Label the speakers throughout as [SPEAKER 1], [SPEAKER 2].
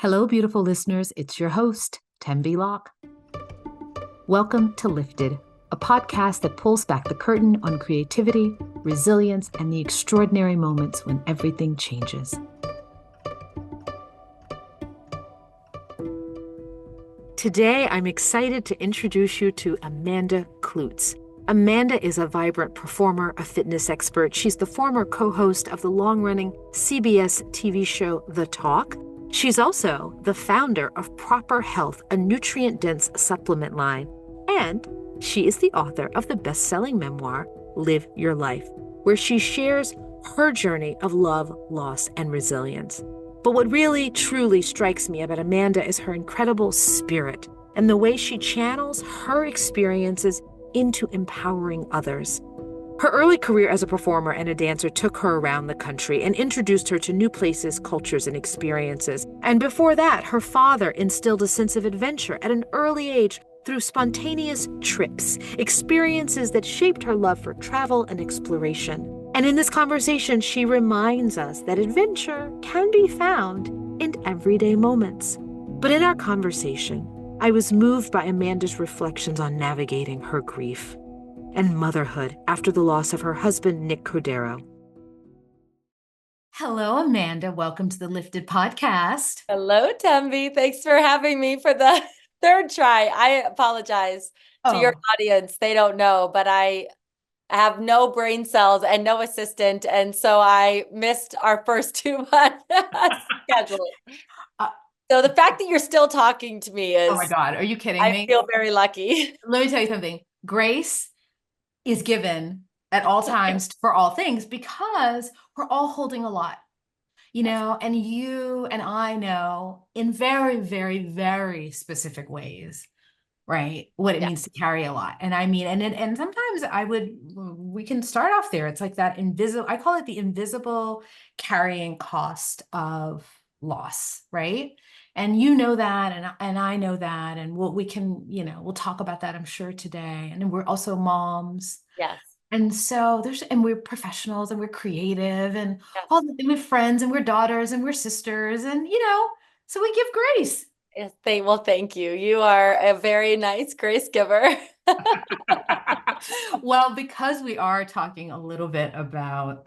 [SPEAKER 1] Hello, beautiful listeners. It's your host, Tembi Locke. Welcome to Lifted, a podcast that pulls back the curtain on creativity, resilience, and the extraordinary moments when everything changes. Today, I'm excited to introduce you to Amanda Kloots. Amanda is a vibrant performer, a fitness expert. She's the former co-host of the long-running CBS TV show The Talk. She's also the founder of Proper Health, a nutrient-dense supplement line. And she is the author of the best-selling memoir, Live Your Life, where she shares her journey of love, loss, and resilience. But what really, truly strikes me about Amanda is her incredible spirit and the way she channels her experiences into empowering others. Her early career as a performer and a dancer took her around the country and introduced her to new places, cultures, and experiences. And before that, her father instilled a sense of adventure at an early age through spontaneous trips, experiences that shaped her love for travel and exploration. And in this conversation, she reminds us that adventure can be found in everyday moments. But in our conversation, I was moved by Amanda's reflections on navigating her grief and motherhood after the loss of her husband, Nick Cordero. Hello, Amanda. Welcome to the Lifted podcast.
[SPEAKER 2] Hello, Tembi. Thanks for having me for the third try. I apologize to your audience. They don't know, but I have no brain cells and no assistant. And so I missed our first 2 months schedule. So the fact that you're still talking to me is...
[SPEAKER 1] Oh my God, are you kidding me?
[SPEAKER 2] I feel very lucky.
[SPEAKER 1] Let me tell you something. Grace is given at all times for all things because we're all holding a lot, and you and I know in very, very, very specific ways, right, what it means to carry a lot. And I mean, and sometimes we can start off there. It's like that invisible, I call it the invisible carrying cost of loss, right? And you know that, and I know that, and we'll talk about that, I'm sure, today. And we're also moms.
[SPEAKER 2] Yes.
[SPEAKER 1] And so we're professionals and we're creative and all the things, we're friends and we're daughters and we're sisters and, so we give grace.
[SPEAKER 2] Yes, thank you. You are a very nice grace giver.
[SPEAKER 1] Well, because we are talking a little bit about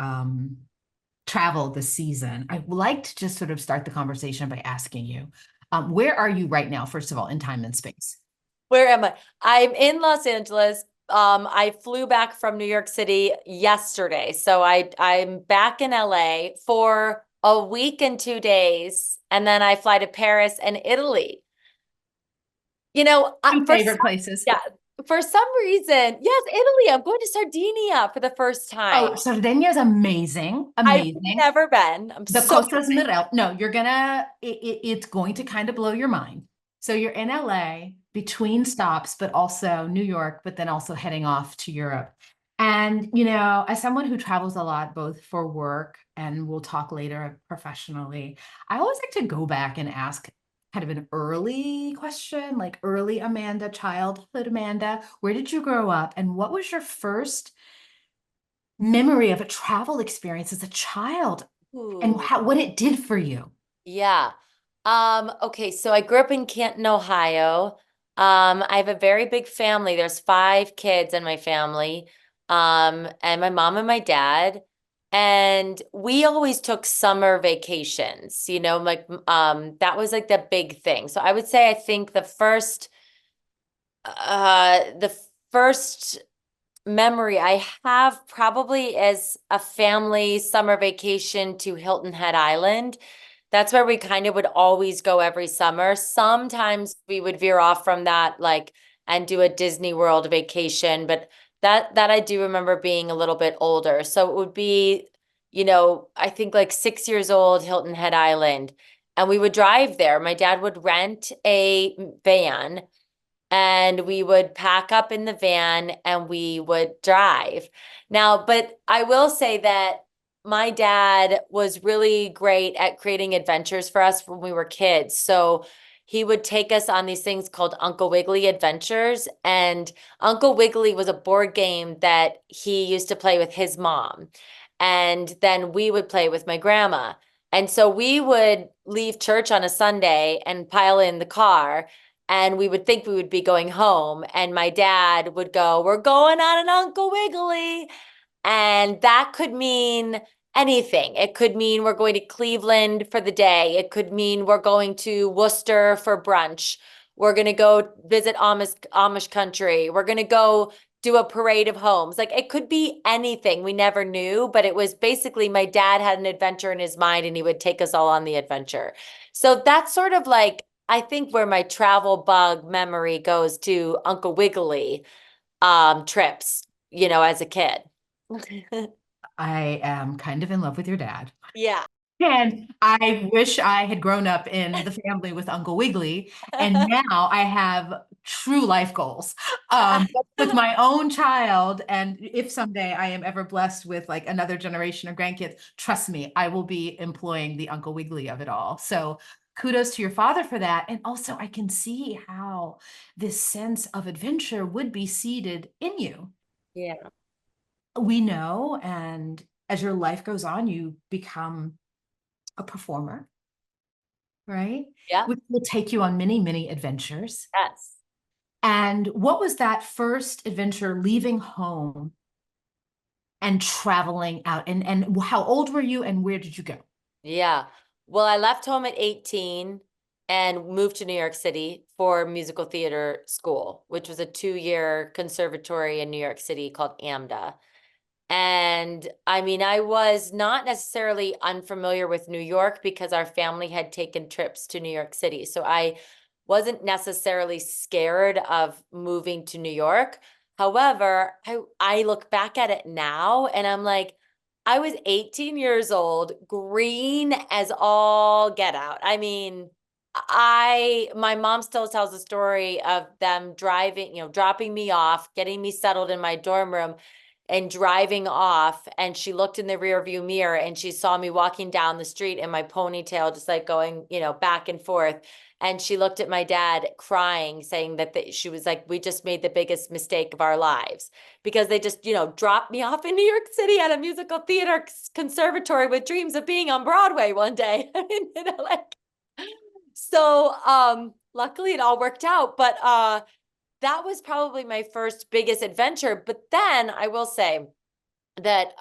[SPEAKER 1] travel this season, I'd like to just sort of start the conversation by asking you, where are you right now, first of all, in time and space?
[SPEAKER 2] Where am I? I'm in Los Angeles. I flew back from New York City yesterday. So I'm back in LA for a week and 2 days. And then I fly to Paris and Italy.
[SPEAKER 1] Favorite places.
[SPEAKER 2] Yeah. For some reason, yes, Italy. I'm going to Sardinia for the first time.
[SPEAKER 1] Oh, Sardinia is amazing. Amazing.
[SPEAKER 2] I've never been.
[SPEAKER 1] The Costa Smeralda. No, it's going to kind of blow your mind. So you're in LA between stops, but also New York, but then also heading off to Europe. And, as someone who travels a lot, both for work and we'll talk later professionally, I always like to go back and ask kind of an early question, like early Amanda, childhood Amanda, where did you grow up? And what was your first memory of a travel experience as a child? Ooh. And what it did for you?
[SPEAKER 2] Yeah. Okay, so I grew up in Canton, Ohio. I have a very big family. There's 5 kids in my family, and my mom and my dad. And we always took summer vacations, that was like the big thing. So I would say, I think the first memory I have probably is a family summer vacation to Hilton Head Island. That's where we kind of would always go every summer. Sometimes we would veer off from that, and do a Disney World vacation, but that I do remember being a little bit older. So it would be, I think 6 years old, Hilton Head Island. And we would drive there. My dad would rent a van and we would pack up in the van and we would drive. Now, but I will say that my dad was really great at creating adventures for us when we were kids. So he would take us on these things called Uncle Wiggily Adventures. And Uncle Wiggily was a board game that he used to play with his mom. And then we would play with my grandma. And so we would leave church on a Sunday and pile in the car, and we would think we would be going home. And my dad would go, "We're going on an Uncle Wiggily." And that could mean anything. It could mean we're going to Cleveland for the day. It could mean we're going to Worcester for brunch. We're going to go visit Amish country. We're going to go do a parade of homes. Like it could be anything. We never knew, but it was basically my dad had an adventure in his mind and he would take us all on the adventure. So that's sort of like, I think where my travel bug memory goes to Uncle Wiggily trips, as a kid.
[SPEAKER 3] I am kind of in love with your dad.
[SPEAKER 2] Yeah.
[SPEAKER 3] And I wish I had grown up in the family with Uncle Wiggily. And now I have true life goals with my own child. And if someday I am ever blessed with like another generation of grandkids, trust me, I will be employing the Uncle Wiggily of it all. So kudos to your father for that. And also, I can see how this sense of adventure would be seeded in you.
[SPEAKER 2] Yeah.
[SPEAKER 3] We know, and as your life goes on, you become a performer, right?
[SPEAKER 2] Yeah.
[SPEAKER 3] Which will take you on many, many adventures.
[SPEAKER 2] Yes.
[SPEAKER 3] And what was that first adventure leaving home and traveling out? And how old were you and where did you go?
[SPEAKER 2] Yeah. Well, I left home at 18 and moved to New York City for musical theater school, which was a 2-year conservatory in New York City called AMDA. And I mean, I was not necessarily unfamiliar with New York because our family had taken trips to New York City. So I wasn't necessarily scared of moving to New York. However, I look back at it now and I'm like, I was 18 years old, green as all get out. I mean, my mom still tells the story of them driving, dropping me off, getting me settled in my dorm room and driving off, and she looked in the rear view mirror and she saw me walking down the street in my ponytail, just like going, back and forth. And she looked at my dad crying, saying that she was like, we just made the biggest mistake of our lives because they just, dropped me off in New York City at a musical theater conservatory with dreams of being on Broadway one day. I mean, so luckily it all worked out, but that was probably my first biggest adventure. But then I will say that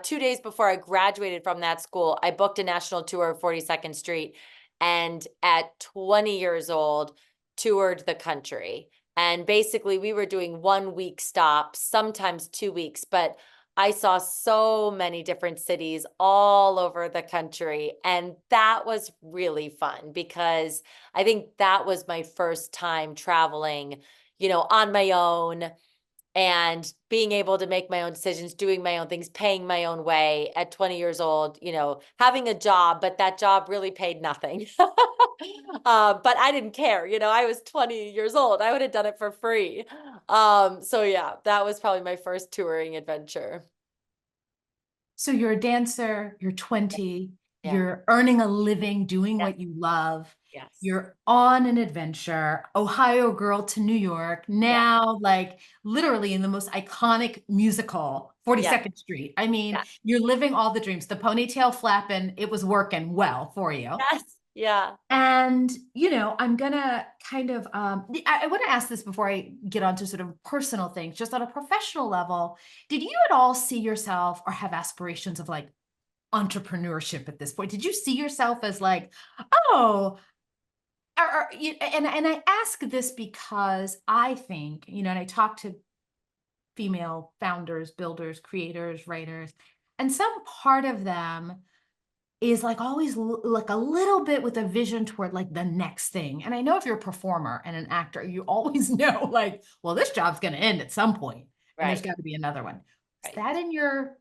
[SPEAKER 2] 2 days before I graduated from that school, I booked a national tour of 42nd Street, and at 20 years old, toured the country. And basically, we were doing 1 week stops, sometimes 2 weeks, but I saw so many different cities all over the country. And that was really fun because I think that was my first time traveling, on my own and being able to make my own decisions, doing my own things, paying my own way at 20 years old, having a job, but that job really paid nothing. But I didn't care, I was 20 years old. I would have done it for free. So yeah, that was probably my first touring adventure.
[SPEAKER 3] So you're a dancer, you're 20,
[SPEAKER 2] Yeah.
[SPEAKER 3] you're earning a living, doing
[SPEAKER 2] Yeah.
[SPEAKER 3] what you love.
[SPEAKER 2] Yes.
[SPEAKER 3] You're on an adventure, Ohio girl to New York, now like literally in the most iconic musical, 42nd Street. I mean,
[SPEAKER 2] Yeah.
[SPEAKER 3] you're living all the dreams. The ponytail flapping, it was working well for you.
[SPEAKER 2] Yes. Yeah.
[SPEAKER 3] And, I'm gonna kind of, I want to ask this before I get on to sort of personal things, just on a professional level. Did you at all see yourself or have aspirations of like entrepreneurship at this point? Did you see yourself as like, oh, and I ask this because I think, and I talk to female founders, builders, creators, writers, and some part of them is like always like a little bit with a vision toward like the next thing. And I know if you're a performer and an actor, you always know like, well, this job's going to end at some point and there's got to be another one. Is that in your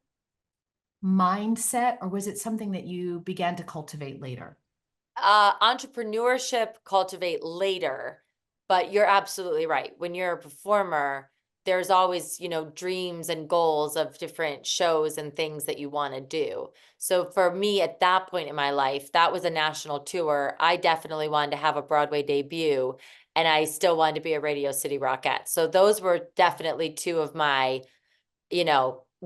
[SPEAKER 3] mindset or was it something that you began to cultivate later?
[SPEAKER 2] Entrepreneurship cultivate later, but you're absolutely right. When you're a performer, there's always, dreams and goals of different shows and things that you want to do. So for me at that point in my life, that was a national tour. I definitely wanted to have a Broadway debut and I still wanted to be a Radio City Rockette. So those were definitely two of my,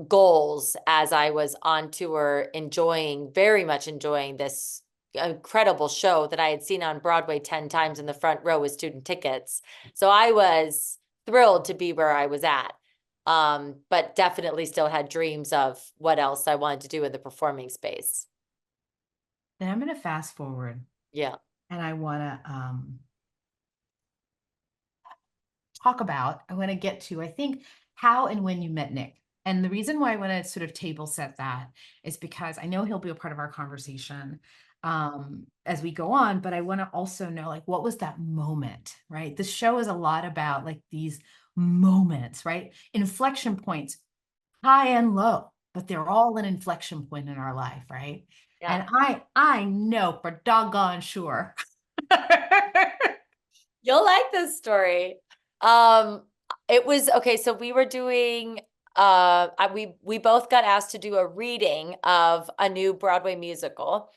[SPEAKER 2] goals as I was on tour, very much enjoying this incredible show that I had seen on Broadway 10 times in the front row with student tickets. So I was thrilled to be where I was at. But definitely still had dreams of what else I wanted to do in the performing space.
[SPEAKER 3] Then I'm going to fast forward.
[SPEAKER 2] Yeah.
[SPEAKER 3] And I want to I want to get to, I think, how and when you met Nick. And the reason why I want to sort of table set that is because I know he'll be a part of our conversation as we go on, but I want to also know, like, what was that moment, right? The show is a lot about like these moments, right? Inflection points, high and low, but they're all an inflection point in our life, right?
[SPEAKER 2] Yeah.
[SPEAKER 3] And I know for doggone sure.
[SPEAKER 2] You'll like this story. It was okay. So we were doing, we both got asked to do a reading of a new Broadway musical.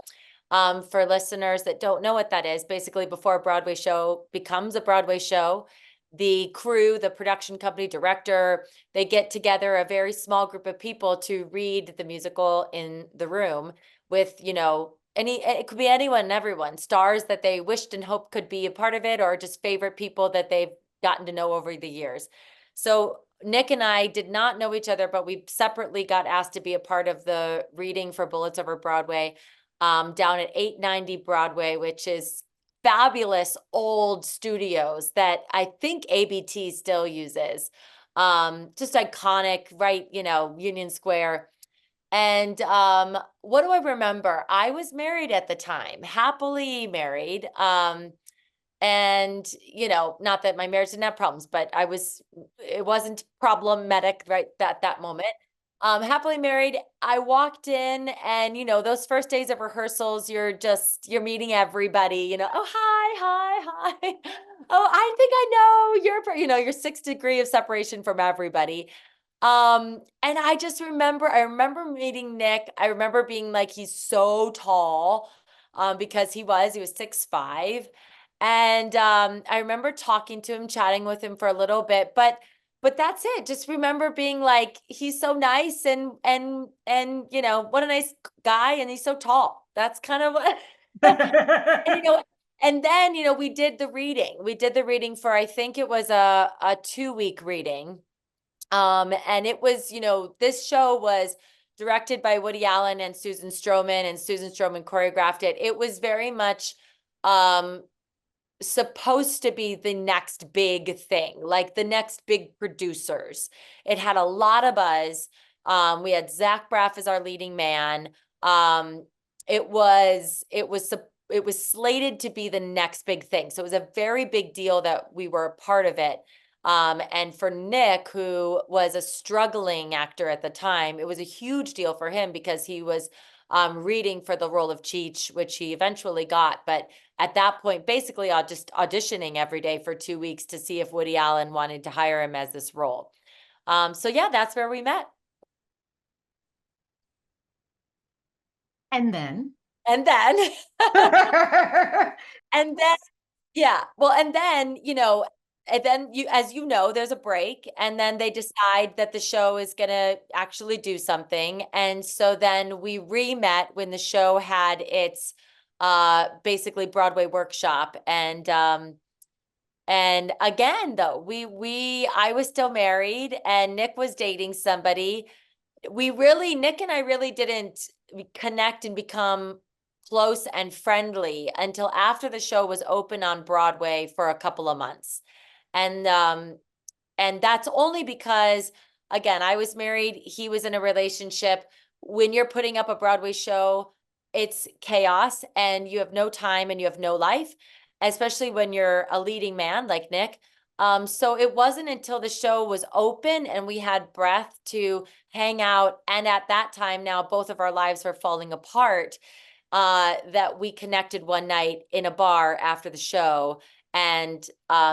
[SPEAKER 2] For listeners that don't know what that is, basically before a Broadway show becomes a Broadway show, the crew, the production company, director, they get together a very small group of people to read the musical in the room with, it could be anyone and everyone, stars that they wished and hoped could be a part of it, or just favorite people that they've gotten to know over the years. So Nick and I did not know each other, but we separately got asked to be a part of the reading for Bullets Over Broadway, down at 890 Broadway, which is fabulous old studios that I think ABT still uses. Just iconic, right? Union Square. And what do I remember? I was married at the time, happily married. And not that my marriage didn't have problems, but it wasn't problematic right that moment. Happily married. I walked in and, those first days of rehearsals, you're meeting everybody, oh, hi. Oh, I think I know your 6 degree of separation from everybody. And I just I remember meeting Nick. I remember being like, he's so tall, because he was 6'5". And I remember talking to him, chatting with him for a little bit, but that's it. Just remember being like, he's so nice and what a nice guy, and he's so tall. That's kind of what and, and then, we did the reading. We did the reading for, I think it was a 2-week reading. And it was, this show was directed by Woody Allen and Susan Stroman choreographed it. It was very much supposed to be the next big thing, like the next big producers. It had a lot of buzz. We had Zach Braff as our leading man. It was slated to be the next big thing. So it was a very big deal that we were a part of it. And for Nick, who was a struggling actor at the time, it was a huge deal for him because he was reading for the role of Cheech, which he eventually got. But at that point, basically just auditioning every day for 2 weeks to see if Woody Allen wanted to hire him as this role. So yeah, that's where we met.
[SPEAKER 3] And then.
[SPEAKER 2] And then, yeah, well, and then, as there's a break, and then they decide that the show is going to actually do something. And so then we re-met when the show had its basically Broadway workshop. And again, though, I was still married and Nick was dating somebody. Nick and I really didn't connect and become close and friendly until after the show was open on Broadway for a couple of months. And that's only because, again, I was married, he was in a relationship. When you're putting up a Broadway show, it's chaos and you have no time and you have no life, especially when you're a leading man like Nick. So it wasn't until the show was open and we had breath to hang out. And at that time, now both of our lives were falling apart, that we connected one night in a bar after the show and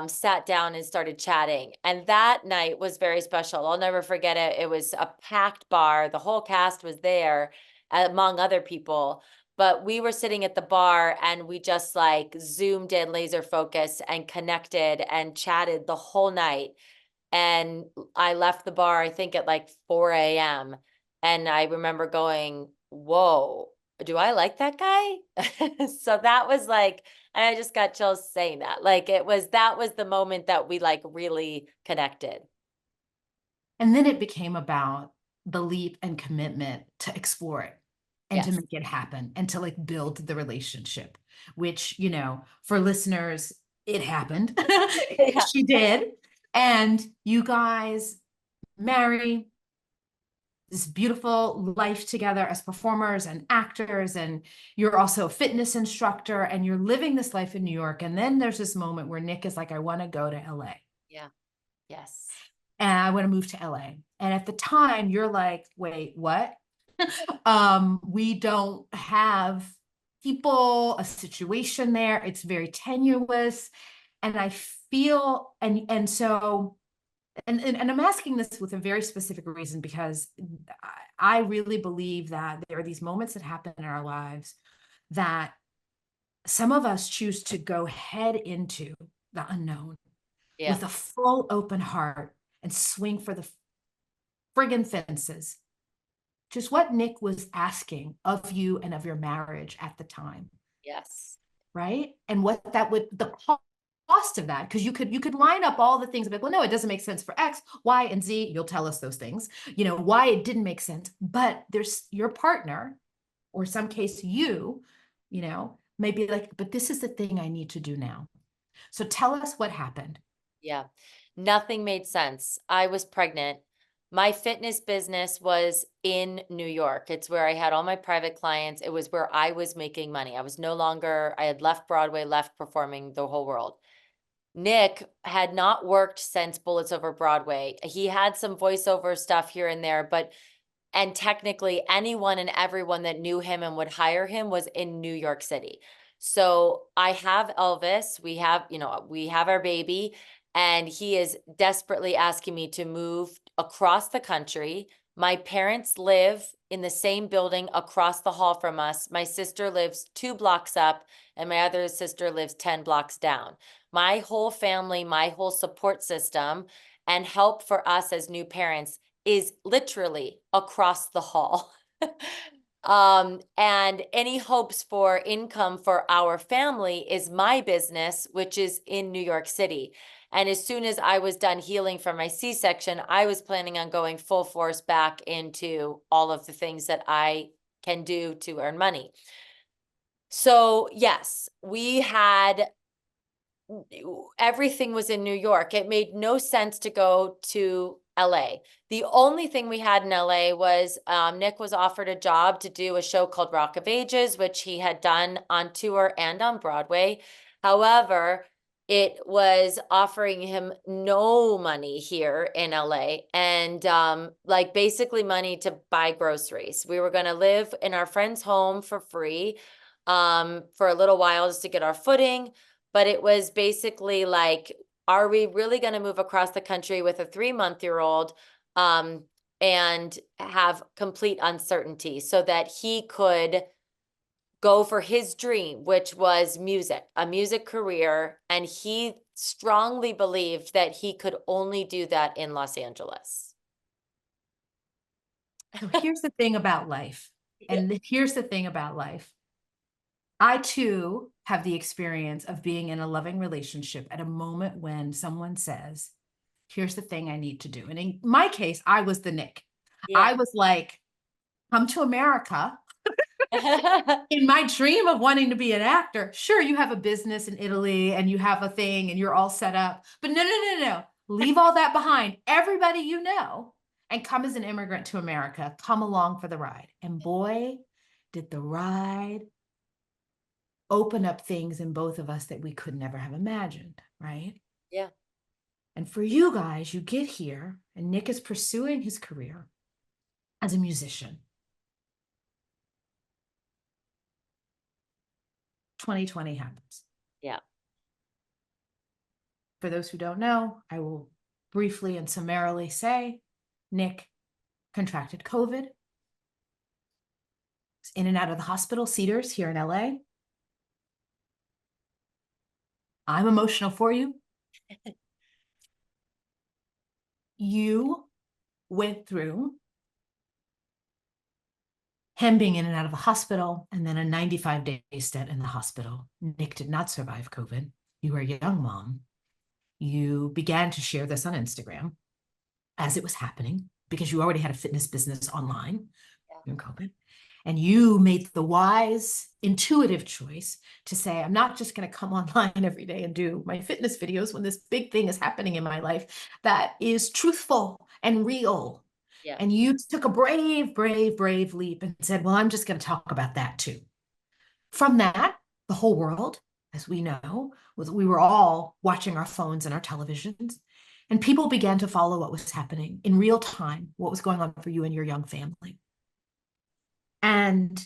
[SPEAKER 2] sat down and started chatting. And that night was very special. I'll never forget it. It was a packed bar. The whole cast was there, among other people. But we were sitting at the bar and we just like zoomed in, laser focused, and connected and chatted the whole night. And I left the bar, I think at like 4 a.m. And I remember going, whoa, do I like that guy? So that was like, and I just got chills saying that. Like that was the moment that we like really connected.
[SPEAKER 3] And then it became about the leap and commitment to explore it and to
[SPEAKER 2] Yes.
[SPEAKER 3] make it happen and to like build the relationship, which, you know, for listeners, it happened.
[SPEAKER 2] Yeah.
[SPEAKER 3] She did. And you guys marry this beautiful life together as performers and actors, and you're also a fitness instructor, and you're living this life in New York. And then there's this moment where Nick is like, I want to go to LA.
[SPEAKER 2] Yeah. Yes.
[SPEAKER 3] And I want to move to LA. And at the time, you're like, wait, what? We don't have people, a situation there. It's very tenuous. And I feel, and so, and I'm asking this with a very specific reason, because I really believe that there are these moments that happen in our lives that some of us choose to go head into the unknown
[SPEAKER 2] Yeah.
[SPEAKER 3] with a full open heart and swing for the friggin' fences. Just what Nick was asking of you and of your marriage at the time.
[SPEAKER 2] Yes.
[SPEAKER 3] Right? And what that would, the cost of that, because you could line up all the things like, well, no, it doesn't make sense for X, Y, and Z. You'll tell us those things, you know, why it didn't make sense. But there's your partner, or some case you know, maybe like, but this is the thing I need to do now. So tell us what happened.
[SPEAKER 2] Yeah. Nothing made sense. I was pregnant. My fitness business was in New York. It's where I had all my private clients. It was where I was making money. I had left Broadway, left performing the whole world. Nick had not worked since Bullets Over Broadway. He had some voiceover stuff here and there, and technically anyone and everyone that knew him and would hire him was in New York City. So I have Elvis, we have our baby, and he is desperately asking me to move across the country. My parents live in the same building across the hall from us. My sister lives 2 blocks up, and my other sister lives 10 blocks down. My whole family, my whole support system, and help for us as new parents is literally across the hall. And any hopes for income for our family is my business, which is in New York City. And as soon as I was done healing from my C-section, I was planning on going full force back into all of the things that I can do to earn money. So yes, everything was in New York. It made no sense to go to LA. The only thing we had in LA was Nick was offered a job to do a show called Rock of Ages, which he had done on tour and on Broadway. However, it was offering him no money here in LA, and like basically money to buy groceries. We were going to live in our friend's home for free for a little while just to get our footing. But it was basically like, are we really going to move across the country with a 3-month-old and have complete uncertainty so that he could go for his dream, which was music, a music career. And he strongly believed that he could only do that in Los Angeles.
[SPEAKER 3] So here's the thing about life. And here's the thing about life. I too have the experience of being in a loving relationship at a moment when someone says, here's the thing I need to do. And in my case, I was the Nick.
[SPEAKER 2] Yeah.
[SPEAKER 3] I was like, come to America. In my dream of wanting to be an actor, sure, you have a business in Italy and you have a thing and you're all set up. But no. Leave all that behind. Everybody you know, and come as an immigrant to America. Come along for the ride. And boy, did the ride open up things in both of us that we could never have imagined, right?
[SPEAKER 2] Yeah.
[SPEAKER 3] And for you guys, you get here and Nick is pursuing his career as a musician. 2020 happens.
[SPEAKER 2] Yeah.
[SPEAKER 3] For those who don't know, I will briefly and summarily say Nick contracted COVID. Was in and out of the hospital, Cedars here in LA. I'm emotional for you. you went through him being in and out of the hospital and then a 95-day stint in the hospital. Nick did not survive COVID. You were a young mom. You began to share this on Instagram as it was happening because you already had a fitness business online during COVID. And you made the wise, intuitive choice to say, I'm not just going to come online every day and do my fitness videos when this big thing is happening in my life that is truthful and real.
[SPEAKER 2] Yeah.
[SPEAKER 3] And you took a brave, brave, brave leap and said, well, I'm just going to talk about that too. From that, the whole world, as we know, we were all watching our phones and our televisions, and people began to follow what was happening in real time, what was going on for you and your young family. And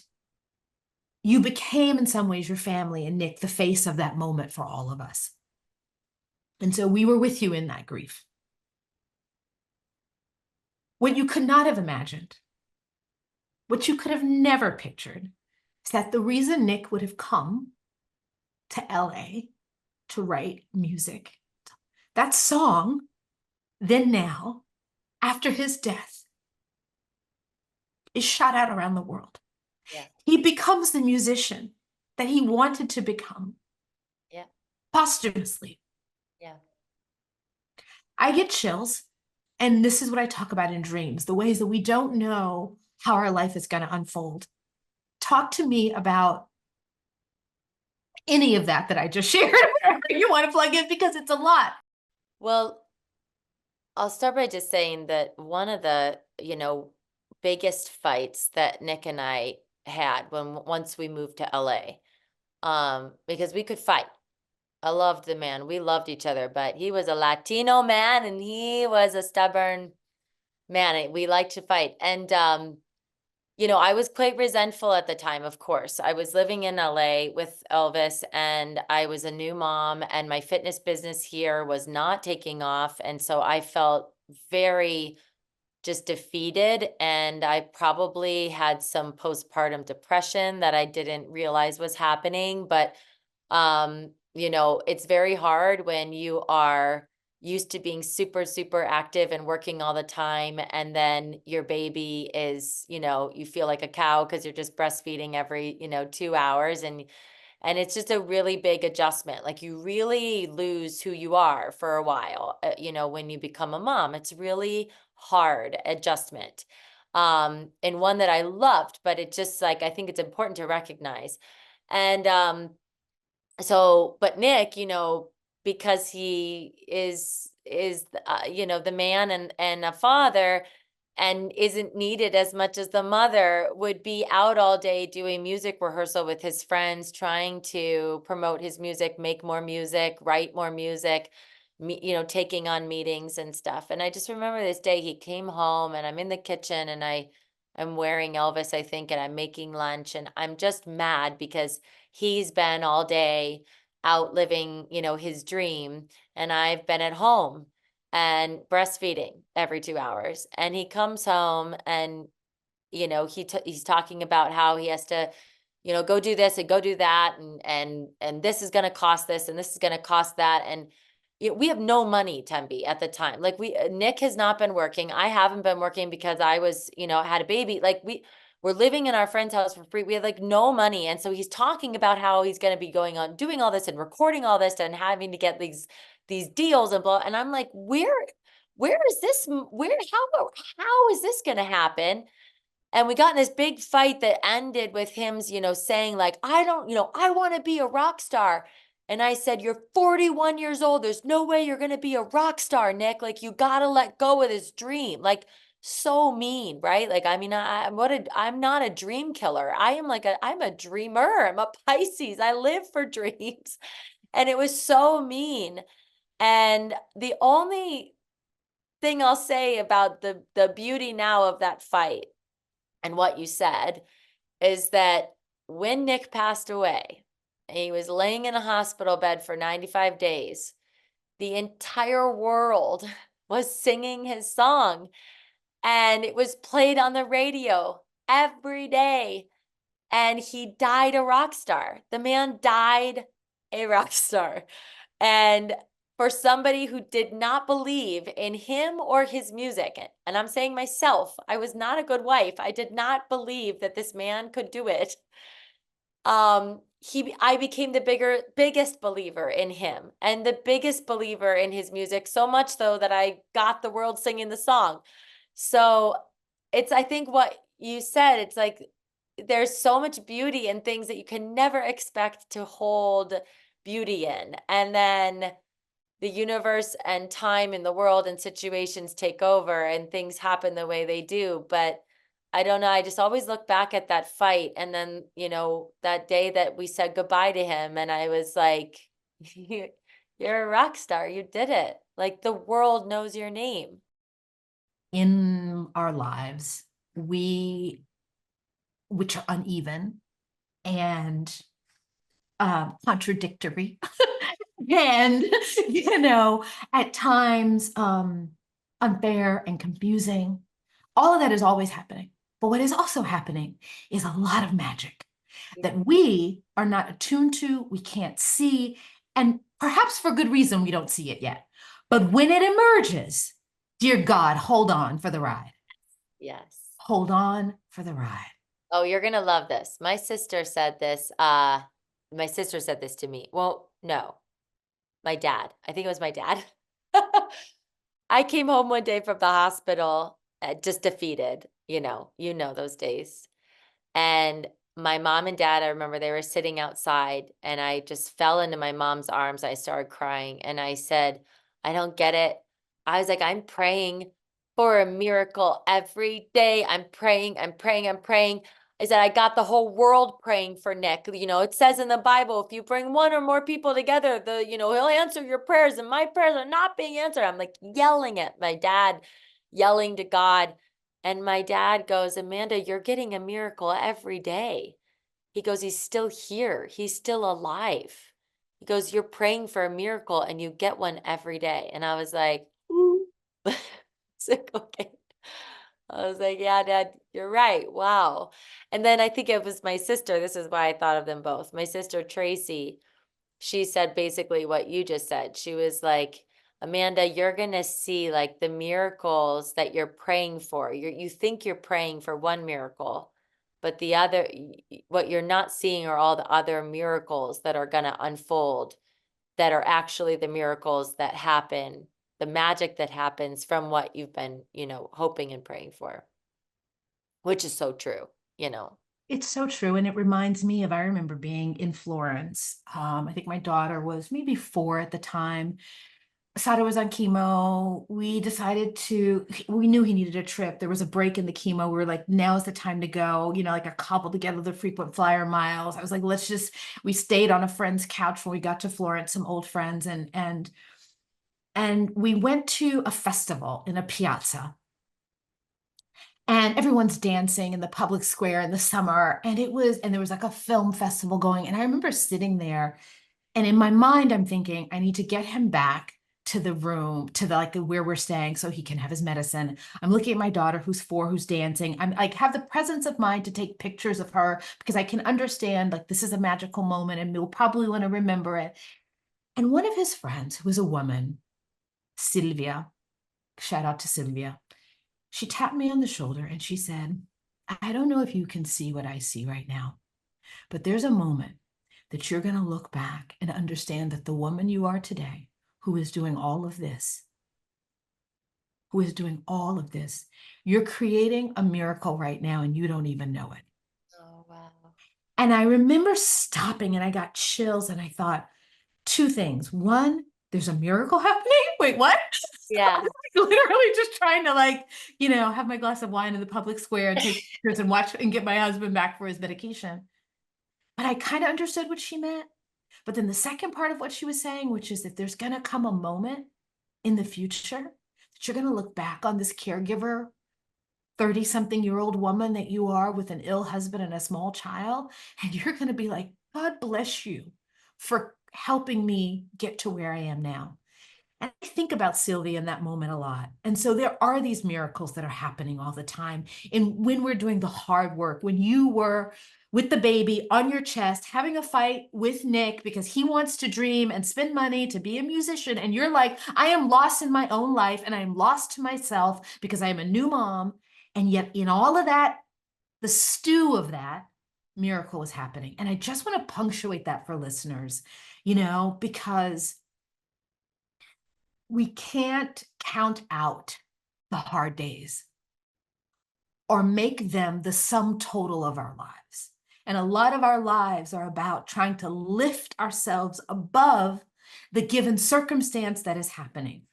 [SPEAKER 3] you became, in some ways, your family and Nick, the face of that moment for all of us. And so we were with you in that grief. What you could not have imagined, what you could have never pictured, is that the reason Nick would have come to LA to write music, that song, Then Now, after his death, is shot out around the world.
[SPEAKER 2] Yeah.
[SPEAKER 3] He becomes the musician that he wanted to become.
[SPEAKER 2] Yeah.
[SPEAKER 3] Posthumously.
[SPEAKER 2] Yeah.
[SPEAKER 3] I get chills. And this is what I talk about in dreams, the ways that we don't know how our life is going to unfold. Talk to me about any of that I just shared, whatever you want to plug in, because it's a lot.
[SPEAKER 2] Well, I'll start by just saying that one of the, biggest fights that Nick and I had once we moved to LA, because we could fight. I loved the man. We loved each other, but he was a Latino man and he was a stubborn man. We liked to fight. And, I was quite resentful at the time, of course. I was living in LA with Elvis and I was a new mom and my fitness business here was not taking off. And so I felt very just defeated. And I probably had some postpartum depression that I didn't realize was happening. But, it's very hard when you are used to being super, super active and working all the time. And then your baby is, you feel like a cow because you're just breastfeeding every, 2 hours. And it's just a really big adjustment. Like you really lose who you are for a while, when you become a mom. It's really hard adjustment. And one that I loved, but it just like, I think it's important to recognize. And but Nick, because he is the man and a father and isn't needed as much as the mother, would be out all day doing music rehearsal with his friends, trying to promote his music, make more music, write more music, taking on meetings and stuff. And I just remember this day he came home and I'm in the kitchen and I'm wearing Elvis, I think, and I'm making lunch and I'm just mad because he's been all day out living, his dream. And I've been at home and breastfeeding every 2 hours. And he comes home and, he's talking about how he has to, go do this and go do that. And this is going to cost this and this is going to cost that. And we have no money, Tembi, at the time. Like Nick has not been working. I haven't been working because I was, had a baby. Like we're living in our friend's house for free. We had like no money. And so he's talking about how he's going to be going on doing all this and recording all this and having to get these deals and blah. And I'm like, where is this? How is this going to happen? And we got in this big fight that ended with him, saying like, I want to be a rock star. And I said, you're 41 years old. There's no way you're going to be a rock star, Nick. Like you got to let go of this dream. Like so mean, right? Like, I mean, I'm not a dream killer. I'm a dreamer. I'm a Pisces. I live for dreams. And it was so mean. And the only thing I'll say about the beauty now of that fight and what you said is that when Nick passed away, he was laying in a hospital bed for 95 days. The entire world was singing his song and it was played on the radio every day. And he died a rock star. The man died a rock star. And for somebody who did not believe in him or his music. And I'm saying myself, I was not a good wife. I did not believe that this man could do it. I became the biggest believer in him and the biggest believer in his music, so much so that I got the world singing the song. So it's, I think what you said, it's like there's so much beauty in things that you can never expect to hold beauty in. And then the universe and time in the world and situations take over and things happen the way they do. But I don't know. I just always look back at that fight. And then, that day that we said goodbye to him, and I was like, you're a rock star. You did it. Like, the world knows your name.
[SPEAKER 3] In our lives, which are uneven and contradictory, and at times unfair and confusing. All of that is always happening. But what is also happening is a lot of magic that we are not attuned to, we can't see, and perhaps for good reason we don't see it yet. But when it emerges, dear God, hold on for the ride.
[SPEAKER 2] Yes.
[SPEAKER 3] Hold on for the ride.
[SPEAKER 2] Oh, you're going to love this. My sister said this. My sister said this to me. Well, no, my dad. I think it was my dad. I came home one day from the hospital, just defeated, those days. And my mom and dad, I remember they were sitting outside, and I just fell into my mom's arms. I started crying, and I said, I don't get it. I was like, I'm praying for a miracle every day. I'm praying, I'm praying, I'm praying. I said, I got the whole world praying for Nick. It says in the Bible, if you bring one or more people together, he'll answer your prayers, and my prayers are not being answered. I'm like yelling at my dad, yelling to God. And my dad goes, Amanda, you're getting a miracle every day. He goes, he's still here. He's still alive. He goes, you're praying for a miracle and you get one every day. And I was like, ooh. It's like, okay. I was like, yeah, Dad, you're right. Wow. And then I think it was my sister. This is why I thought of them both. My sister, Tracy, she said basically what you just said. She was like, Amanda, you're going to see like the miracles that you're praying for. You think you're praying for one miracle, but what you're not seeing are all the other miracles that are going to unfold, that are actually the miracles that happen, the magic that happens from what you've been, hoping and praying for, which is so true.
[SPEAKER 3] It's so true. And it reminds me I remember being in Florence. I think my daughter was maybe 4 at the time. Sada was on chemo. We knew he needed a trip. There was a break in the chemo. We were like, now's the time to go, like a couple together the frequent flyer miles. I was like, we stayed on a friend's couch when we got to Florence, some old friends, and we went to a festival in a piazza. And everyone's dancing in the public square in the summer. And there was like a film festival going. And I remember sitting there, and in my mind, I'm thinking, I need to get him back to the room, where we're staying so he can have his medicine. I'm looking at my daughter who's 4, who's dancing. I'm like, have the presence of mind to take pictures of her because I can understand like this is a magical moment and we'll probably want to remember it. And one of his friends, who was a woman, Sylvia, shout out to Sylvia, she tapped me on the shoulder and she said, I don't know if you can see what I see right now, but there's a moment that you're going to look back and understand that the woman you are today, who is doing all of this, you're creating a miracle right now and you don't even know it.
[SPEAKER 2] Oh, wow.
[SPEAKER 3] And I remember stopping and I got chills and I thought 2 things. One, there's a miracle happening. Wait, what?
[SPEAKER 2] Yeah.
[SPEAKER 3] Literally just trying to have my glass of wine in the public square and take pictures and watch and get my husband back for his medication. But I kind of understood what she meant. But then the second part of what she was saying, which is that there's going to come a moment in the future that you're going to look back on this caregiver, 30-something-year-old woman that you are with an ill husband and a small child, and you're going to be like, God bless you for helping me get to where I am now. And I think about Sylvia in that moment a lot. And so there are these miracles that are happening all the time. And when we're doing the hard work, when you were with the baby on your chest, having a fight with Nick because he wants to dream and spend money to be a musician. And you're like, I am lost in my own life and I am lost to myself because I am a new mom. And yet in all of that, the stew of that miracle is happening. And I just want to punctuate that for listeners, because we can't count out the hard days or make them the sum total of our lives. And a lot of our lives are about trying to lift ourselves above the given circumstance that is happening.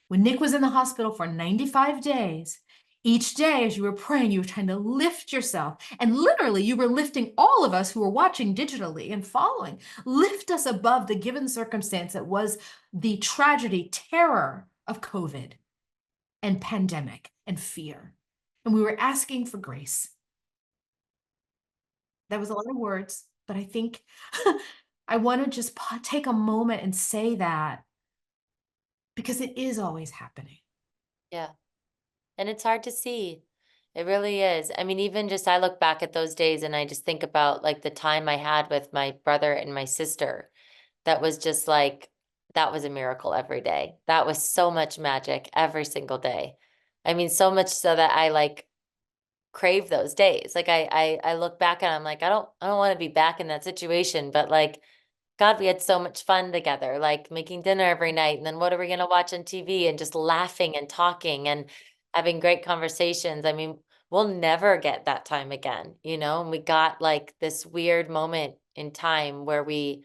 [SPEAKER 3] When Nick was in the hospital for 95 days, each day as you were praying, you were trying to lift yourself. And literally, you were lifting all of us who were watching digitally and following, lift us above the given circumstance that was the tragedy, terror of COVID and pandemic and fear. And we were asking for grace. That was a lot of words, but I think I want to just take a moment and say that because it is always happening.
[SPEAKER 2] Yeah. And it's hard to see. It really is. I mean, even just I look back at those days and I just think about like the time I had with my brother and my sister. That was just like, that was a miracle every day. That was so much magic every single day. I mean, so much so that I like crave those days. Like I look back and I'm like, I don't want to be back in that situation, but like, God, we had so much fun together, like making dinner every night. And then what are we going to watch on TV and just laughing and talking and having great conversations. I mean, we'll never get that time again, and we got like this weird moment in time where we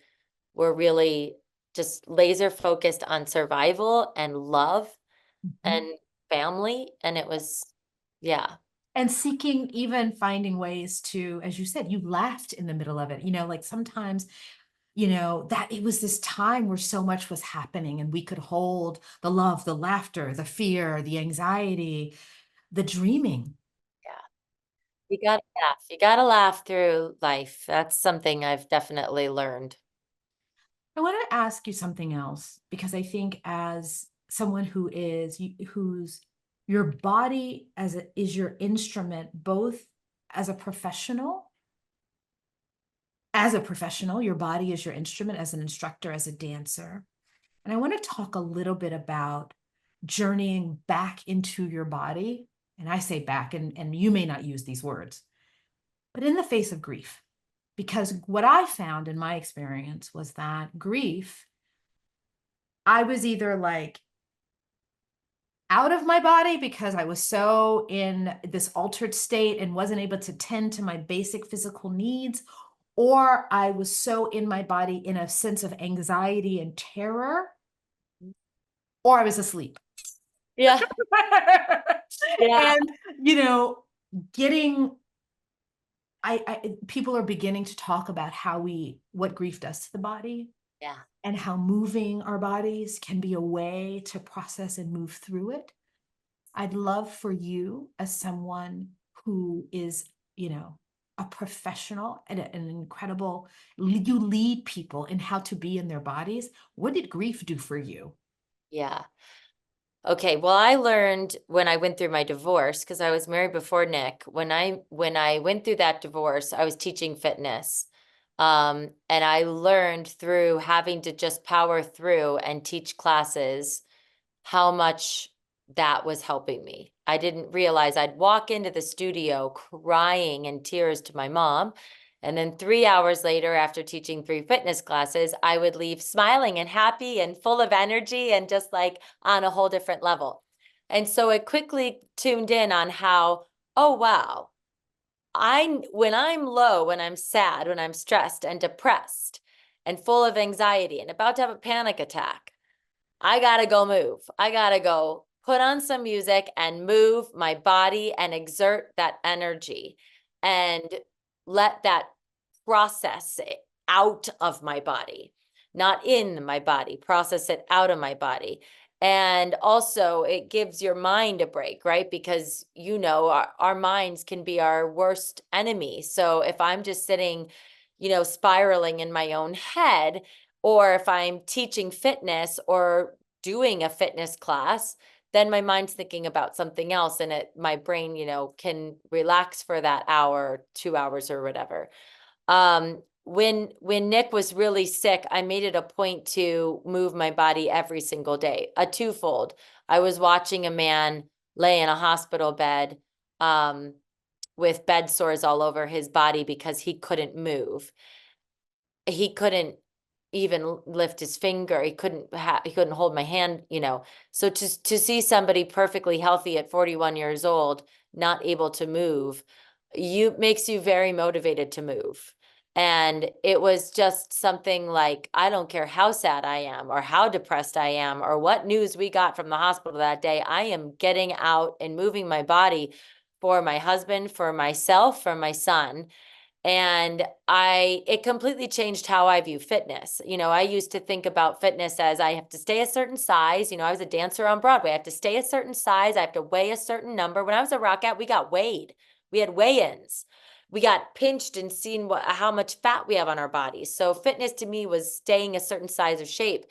[SPEAKER 2] were really just laser focused on survival and love and family. And it was, yeah.
[SPEAKER 3] And seeking, even finding ways to, as you said, you laughed in the middle of it. Like sometimes, that it was this time where so much was happening and we could hold the love, the laughter, the fear, the anxiety, the dreaming.
[SPEAKER 2] Yeah. You gotta laugh. You gotta laugh through life. That's something I've definitely learned.
[SPEAKER 3] I want to ask you something else because I think as someone whose your body is your instrument, both as a professional, your body is your instrument as an instructor, as a dancer. And I want to talk a little bit about journeying back into your body. And I say back, and you may not use these words, but in the face of grief. Because what I found in my experience was that grief, I was either like out of my body because I was so in this altered state and wasn't able to tend to my basic physical needs, or I was so in my body in a sense of anxiety and terror, or I was asleep.
[SPEAKER 2] Yeah. Yeah.
[SPEAKER 3] And, getting, people are beginning to talk about what grief does to the body.
[SPEAKER 2] Yeah.
[SPEAKER 3] And how moving our bodies can be a way to process and move through it. I'd love for you, as someone who is, a professional and an incredible, you lead people in how to be in their bodies. What did grief do for you?
[SPEAKER 2] Yeah. Okay. Well, I learned when I went through my divorce, because I was married before Nick. When I went through that divorce, I was teaching fitness. And I learned through having to just power through and teach classes how much that was helping me. I didn't realize I'd walk into the studio crying in tears to my mom. And then 3 hours later, after teaching 3 fitness classes, I would leave smiling and happy and full of energy and just like on a whole different level. And so it quickly tuned in on how, oh, wow, when I'm low, when I'm sad, when I'm stressed and depressed and full of anxiety and about to have a panic attack, I gotta go move. I gotta go put on some music and move my body and exert that energy and let that process it out of my body, not in my body, process it out of my body. And also it gives your mind a break, right? Because, our minds can be our worst enemy. So if I'm just sitting, spiraling in my own head, or if I'm teaching fitness or doing a fitness class, then my mind's thinking about something else, and my brain, can relax for that hour, 2 hours or whatever. When Nick was really sick, I made it a point to move my body every single day, a twofold. I was watching a man lay in a hospital bed, with bed sores all over his body because he couldn't move. He couldn't even lift his finger. He couldn't hold my hand, So to see somebody perfectly healthy at 41 years old, not able to move, makes you very motivated to move. And it was just something like, I don't care how sad I am or how depressed I am or what news we got from the hospital that day. I am getting out and moving my body for my husband, for myself, for my son. And it completely changed how I view fitness. I used to think about fitness as I have to stay a certain size. I was a dancer on Broadway. I have to stay a certain size. I have to weigh a certain number. When I was a Rockette, we got weighed. We had weigh-ins. We got pinched and seen how much fat we have on our bodies. So fitness to me was staying a certain size of shape.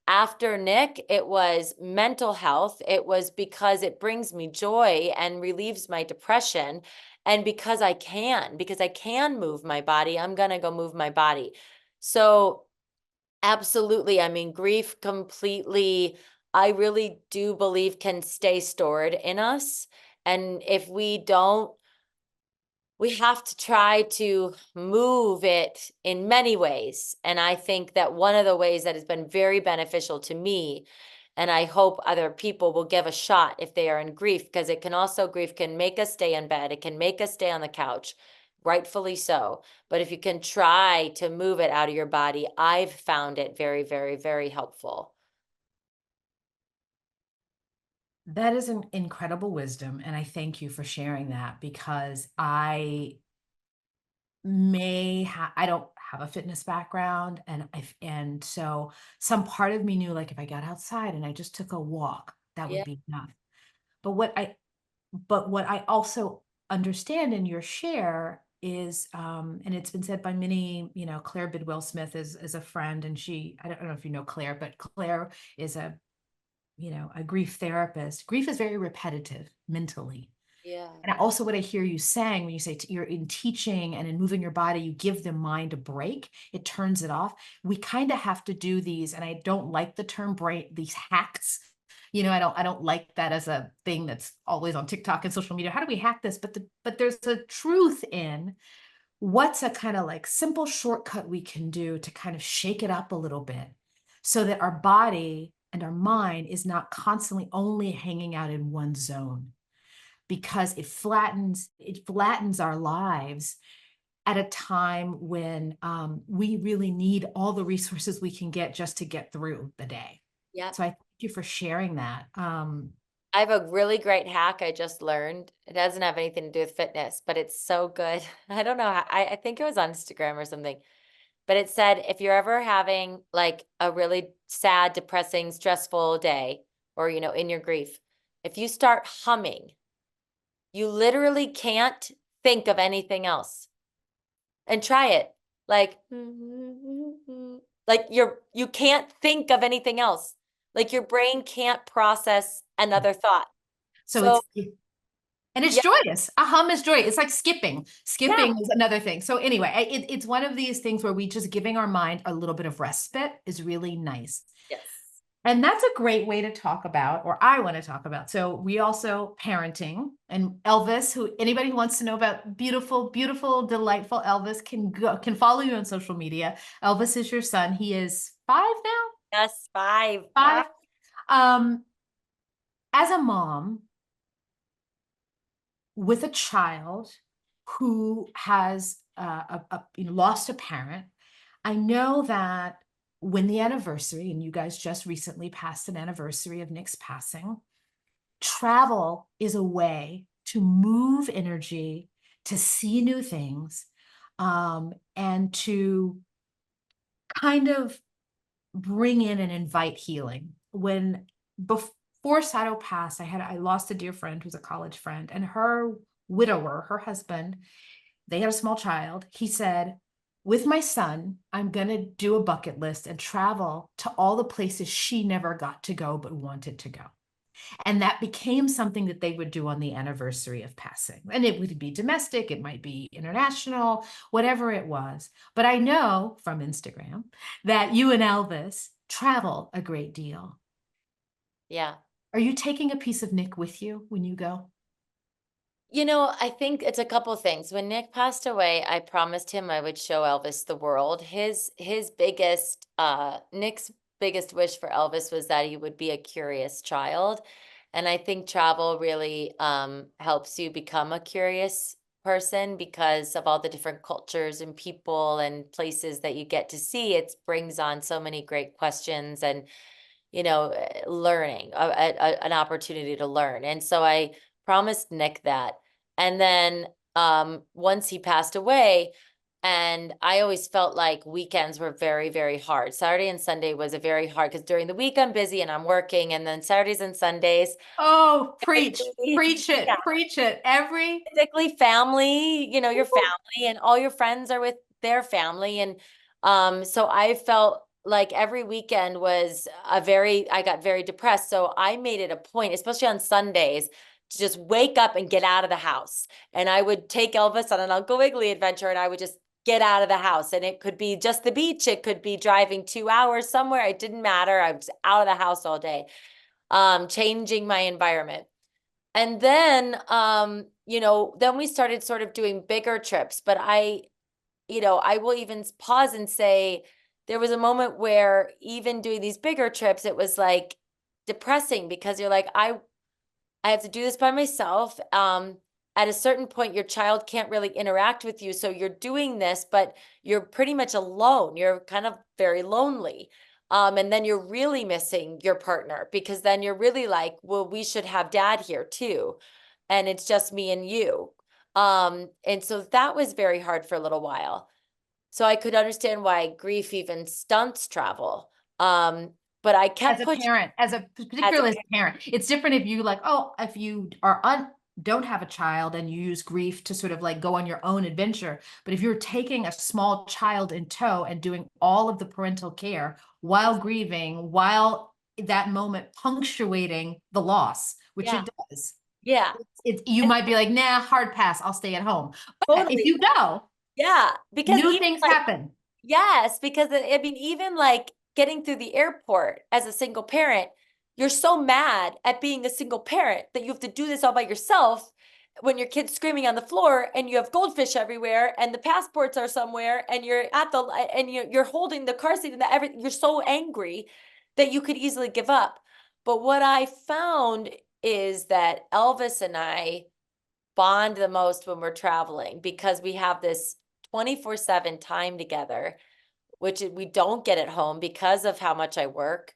[SPEAKER 2] After Nick, it was mental health. It was because it brings me joy and relieves my depression. And because I can move my body, I'm going to go move my body. So absolutely. I mean, grief completely, I really do believe can stay stored in us. And if we don't, we have to try to move it in many ways. And I think that one of the ways that has been very beneficial to me, and I hope other people will give a shot if they are in grief, because grief can make us stay in bed. It can make us stay on the couch, rightfully so. But if you can try to move it out of your body, I've found it very, very, very helpful.
[SPEAKER 3] That is an incredible wisdom. And I thank you for sharing that, because I don't have a fitness background. And so some part of me knew, like, if I got outside and I just took a walk, that would
[SPEAKER 2] Yeah.
[SPEAKER 3] be enough. But what I also understand in your share is, and it's been said by many, Claire Bidwell Smith is a friend, and I don't know if you know Claire, but Claire is a grief therapist. Grief is very repetitive mentally.
[SPEAKER 2] Yeah.
[SPEAKER 3] And also what I hear you saying when you say you're in teaching and in moving your body, you give the mind a break, it turns it off. We kind of have to do these, and I don't like the term break, these hacks. I don't like that as a thing that's always on TikTok and social media. How do we hack this? But there's a truth in what's a kind of like simple shortcut we can do to kind of shake it up a little bit, so that our body and our mind is not constantly only hanging out in one zone, because it flattens our lives at a time when we really need all the resources we can get just to get through the day.
[SPEAKER 2] Yeah.
[SPEAKER 3] So I thank you for sharing that.
[SPEAKER 2] I have a really great hack I just learned. It doesn't have anything to do with fitness, but it's so good. I don't know how, I think it was on Instagram or something, but it said, if you're ever having like a really sad, depressing, stressful day, or, in your grief, if you start humming, you literally can't think of anything else. And try it. Like, you can't think of anything else. Like your brain can't process another thought.
[SPEAKER 3] So
[SPEAKER 2] So
[SPEAKER 3] and it's
[SPEAKER 2] yeah,
[SPEAKER 3] joyous. A hum is joyous. It's like skipping. Skipping
[SPEAKER 2] yeah.
[SPEAKER 3] is another thing. So anyway, it's one of these things where we just giving our mind a little bit of respite is really nice.
[SPEAKER 2] Yes.
[SPEAKER 3] And that's a great way to talk about, or I want to talk about. So we also parenting, and Elvis, who anybody who wants to know about beautiful, beautiful, delightful Elvis can follow you on social media. Elvis is your son. He is 5 now?
[SPEAKER 2] Yes, 5.
[SPEAKER 3] 5. As a mom with a child who has lost a parent, I know that when the anniversary, and you guys just recently passed an anniversary of Nick's passing, travel is a way to move energy, to see new things, and to kind of bring in and invite healing. Before Sato passed, I lost a dear friend who's a college friend, and her widower, her husband, they had a small child. He said, with my son, I'm going to do a bucket list and travel to all the places she never got to go but wanted to go. And that became something that they would do on the anniversary of passing. And it would be domestic, it might be international, whatever it was. But I know from Instagram that you and Elvis travel a great deal.
[SPEAKER 2] Yeah.
[SPEAKER 3] Are you taking a piece of Nick with you when you go?
[SPEAKER 2] You know, I think it's a couple things. When Nick passed away, I promised him I would show Elvis the world. His biggest Nick's biggest wish for Elvis was that he would be a curious child. And I think travel really helps you become a curious person because of all the different cultures and people and places that you get to see. It brings on so many great questions and, learning, an opportunity to learn. And so I promised Nick that. And then once he passed away, and I always felt like weekends were very, very hard. Saturday and Sunday was a very hard because during the week I'm busy and I'm working, and then Saturdays and Sundays,
[SPEAKER 3] Oh, preach, preach
[SPEAKER 2] yeah,
[SPEAKER 3] it, preach it. Every
[SPEAKER 2] basically family, your family and all your friends are with their family. And so I felt like every weekend was I got very depressed. So I made it a point, especially on Sundays, to just wake up and get out of the house. And I would take Elvis on an Uncle Wiggily adventure, and I would just get out of the house. And it could be just the beach, it could be driving 2 hours somewhere. It didn't matter. I was out of the house all day, changing my environment. And then, then we started sort of doing bigger trips. But I will even pause and say there was a moment where even doing these bigger trips, it was like depressing because you're like, I have to do this by myself. At a certain point, your child can't really interact with you. So you're doing this, but you're pretty much alone. You're kind of very lonely. And then you're really missing your partner because then you're really like, well, we should have dad here too. And it's just me and you. And so that was very hard for a little while. So I could understand why grief even stunts travel. But I kept
[SPEAKER 3] as a
[SPEAKER 2] pushing
[SPEAKER 3] parent,
[SPEAKER 2] as a
[SPEAKER 3] particularly as a parent, it's different if you like, oh, if you are don't have a child and you use grief to sort of like go on your own adventure. But if you're taking a small child in tow and doing all of the parental care while grieving, while that moment punctuating the loss, which
[SPEAKER 2] yeah,
[SPEAKER 3] it does,
[SPEAKER 2] yeah.
[SPEAKER 3] you
[SPEAKER 2] And
[SPEAKER 3] might be like, nah, hard pass, I'll stay at home. But if
[SPEAKER 2] totally.
[SPEAKER 3] you go,
[SPEAKER 2] Yeah. Because
[SPEAKER 3] new
[SPEAKER 2] even
[SPEAKER 3] things
[SPEAKER 2] like,
[SPEAKER 3] happen.
[SPEAKER 2] yes, because I mean, even like getting through the airport as a single parent, you're so mad at being a single parent that you have to do this all by yourself when your kid's screaming on the floor and you have goldfish everywhere and the passports are somewhere and you're holding the car seat and you're so angry that you could easily give up. But what I found is that Elvis and I bond the most when we're traveling because we have this 24/7 time together, which we don't get at home because of how much I work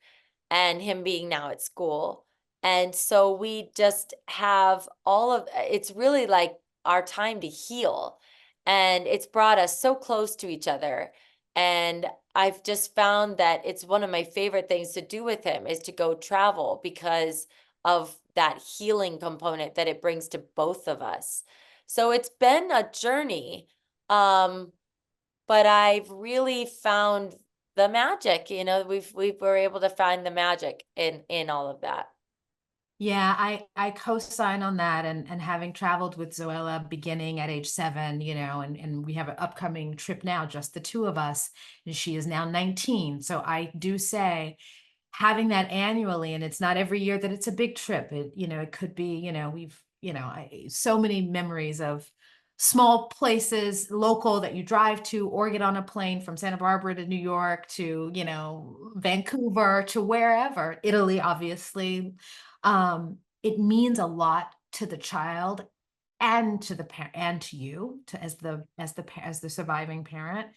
[SPEAKER 2] and him being now at school. And so we just have it's really like our time to heal. And it's brought us so close to each other. And I've just found that it's one of my favorite things to do with him is to go travel because of that healing component that it brings to both of us. So it's been a journey. But I've really found the magic, we were able to find the magic in all of that.
[SPEAKER 3] Yeah, I co-sign on that, and having traveled with Zoella beginning at age 7, and we have an upcoming trip now, just the two of us, and she is now 19. So I do say having that annually, and it's not every year that it's a big trip. It could be, so many memories of small places, local that you drive to or get on a plane from Santa Barbara to New York to, Vancouver to wherever, Italy, obviously. It means a lot to the child and to the parent and to you as the surviving parent.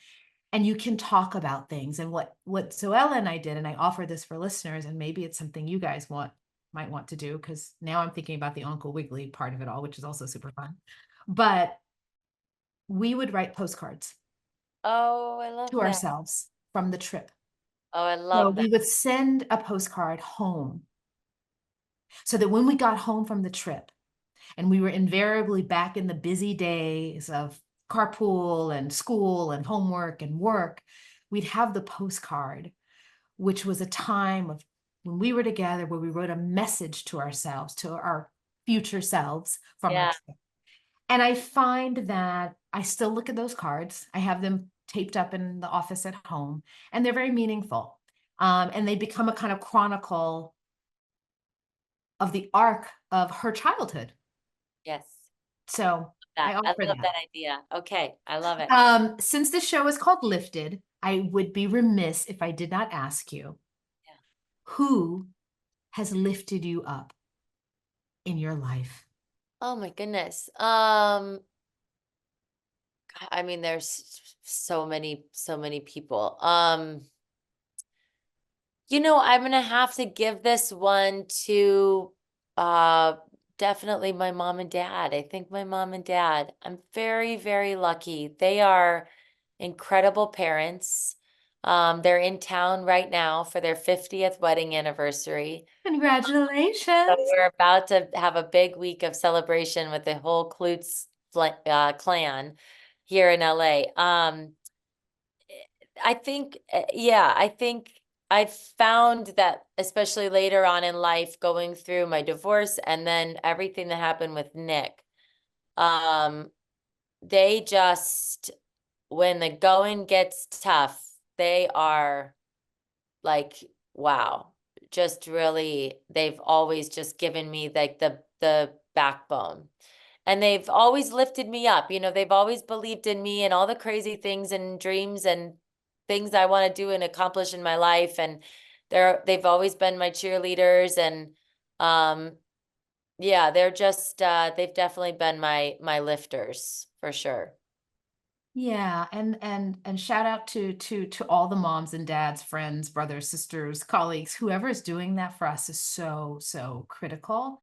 [SPEAKER 3] And you can talk about things. And what Zoella and I did, and I offer this for listeners, and maybe it's something you guys might want to do, because now I'm thinking about the Uncle Wiggily part of it all, which is also super fun. But we would write postcards
[SPEAKER 2] Oh, I love
[SPEAKER 3] to
[SPEAKER 2] that.
[SPEAKER 3] ourselves from the trip.
[SPEAKER 2] Oh, I
[SPEAKER 3] So
[SPEAKER 2] love that.
[SPEAKER 3] we would send a postcard home so that when we got home from the trip, and we were invariably back in the busy days of carpool and school and homework and work, we'd have the postcard, which was a time of when we were together where we wrote a message to ourselves, to our future selves from our
[SPEAKER 2] Yeah.
[SPEAKER 3] trip. And I find that I still look at those cards. I have them taped up in the office at home, and they're very meaningful. And they become a kind of chronicle of the arc of her childhood.
[SPEAKER 2] Yes.
[SPEAKER 3] So I
[SPEAKER 2] I
[SPEAKER 3] offer
[SPEAKER 2] love
[SPEAKER 3] that.
[SPEAKER 2] that idea. Okay. I love it.
[SPEAKER 3] Since the show is called Lifted, I would be remiss if I did not ask you,
[SPEAKER 2] Yeah.
[SPEAKER 3] who has lifted you up in your life?
[SPEAKER 2] Oh my goodness. I mean, there's so many people. I'm gonna have to give this one to definitely my mom and dad. I think my mom and dad. I'm very, very lucky. They are incredible parents. They're in town right now for their 50th wedding anniversary. So
[SPEAKER 3] Congratulations.
[SPEAKER 2] we're about to have a big week of celebration with the whole Kloots clan here in LA. I think, I think I've found that, especially later on in life, going through my divorce and then everything that happened with Nick, they just, when the going gets tough, they are like, wow, just really, they've always just given me like the backbone. And they've always lifted me up. They've always believed in me and all the crazy things and dreams and things I want to do and accomplish in my life. And they've always been my cheerleaders. And they're just they've definitely been my lifters for sure.
[SPEAKER 3] Yeah, and shout out to all the moms and dads, friends, brothers, sisters, colleagues, whoever is doing that for us is so critical.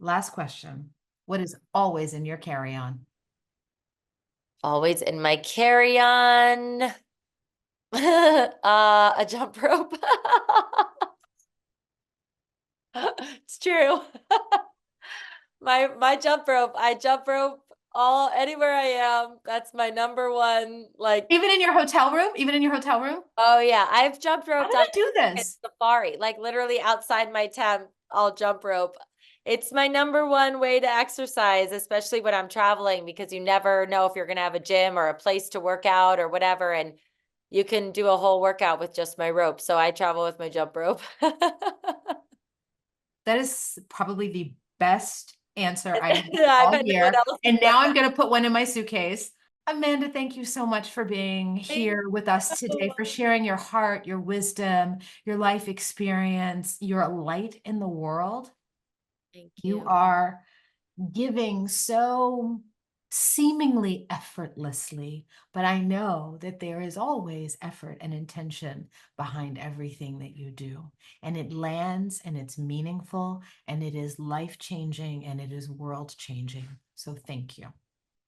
[SPEAKER 3] Last question. What is always in your carry-on?
[SPEAKER 2] Always in my carry-on. A jump rope. It's true. My jump rope. I jump rope anywhere I am. That's my number one, like,
[SPEAKER 3] Even in your hotel room? Even in your hotel room?
[SPEAKER 2] oh yeah, I've jumped
[SPEAKER 3] How
[SPEAKER 2] roped
[SPEAKER 3] do
[SPEAKER 2] on
[SPEAKER 3] you do this?
[SPEAKER 2] safari, like literally outside my tent, I'll jump rope. It's my number one way to exercise, especially when I'm traveling, because you never know if you're going to have a gym or a place to work out or whatever. And you can do a whole workout with just my rope. So I travel with my jump rope.
[SPEAKER 3] That is probably the best answer I have
[SPEAKER 2] I
[SPEAKER 3] all
[SPEAKER 2] bet no one
[SPEAKER 3] year.
[SPEAKER 2] else
[SPEAKER 3] And
[SPEAKER 2] has
[SPEAKER 3] now
[SPEAKER 2] done
[SPEAKER 3] I'm going to put one in my suitcase. Amanda, thank you so much for being
[SPEAKER 2] that.
[SPEAKER 3] here with us today, for sharing your heart, your wisdom, your life experience. You're a light in the world.
[SPEAKER 2] Thank
[SPEAKER 3] You
[SPEAKER 2] you.
[SPEAKER 3] are giving so seemingly effortlessly, but I know that there is always effort and intention behind everything that you do. And it lands and it's meaningful and it is life-changing and it is world-changing. So thank you.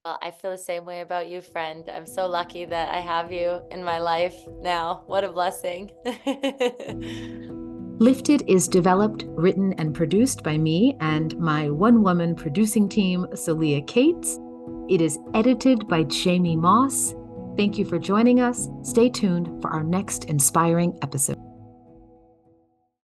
[SPEAKER 2] Well, I feel the same way about you, friend. I'm so lucky that I have you in my life now. What a blessing.
[SPEAKER 1] Lifted is developed, written, and produced by me and my one-woman producing team, Celia Cates. It is edited by Jamie Moss. Thank you for joining us. Stay tuned for our next inspiring episode.